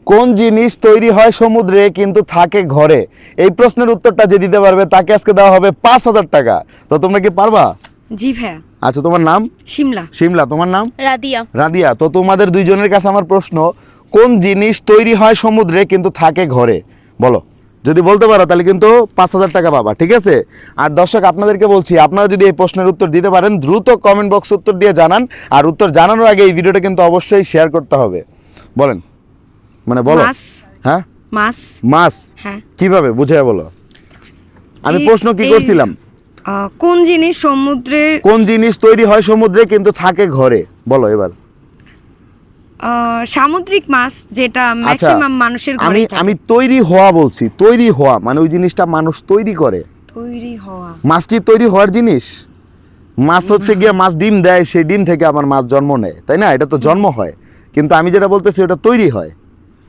কোন জিনিস তৈরি হয় সমুদ্রে কিন্তু থাকে ঘরে? এই প্রশ্নের উত্তরটা যে দিতে পারবে তাকে আজকে দেওয়া হবে 5,000 টাকা। তো তোমরা কি পারবা? জি ভাইয়া। আচ্ছা, তোমার নাম? শিমলা। শিমলা, তোমার নাম? রাদিয়া। রাদিয়া। তো তোমাদের দুইজনের কাছে আমার প্রশ্ন, কোন জিনিস তৈরি হয় সমুদ্রে কিন্তু থাকে ঘরে? বলো। যদি বলতে পারো তাহলে কিন্তু 5,000 টাকা পাবা, ঠিক আছে? আর দর্শক আপনাদেরকে বলছি, আপনারা যদি এই প্রশ্নের উত্তর দিতে পারেন দ্রুত কমেন্ট বক্সে উত্তর দিয়ে জানান। আর উত্তর জানানোর আগে এই ভিডিওটা কিন্তু অবশ্যই শেয়ার করতে হবে। বলেন, মানে বলো। মাছ। হ্যাঁ, মাছ। মাছ। হ্যাঁ। কিভাবে বুঝিয়ে বলো? আমি প্রশ্ন কি করছিলাম? কোন জিনিস সমুদ্রে কোন জিনিস তৈরি হয় সমুদ্রে কিন্তু থাকে ঘরে? বলো এবার। সামুদ্রিক মাছ, যেটা ম্যাক্সিমাম মানুষের আমি ঘরেই থাকে। আমি তৈরি হওয়া বলছি। তৈরি হওয়া মানে ওই জিনিসটা মানুষ তৈরি করে। তৈরি হওয়া। মাছ কি তৈরি হওয়ার জিনিস? মাছ হচ্ছে গিয়ে, মাছ ডিম দেয়, সেই ডিম থেকে আবার মাছ জন্ম নেয়, তাই না? এটা তো জন্ম হয়, কিন্তু আমি যেটা বলতেছি ওটা তৈরি হয়।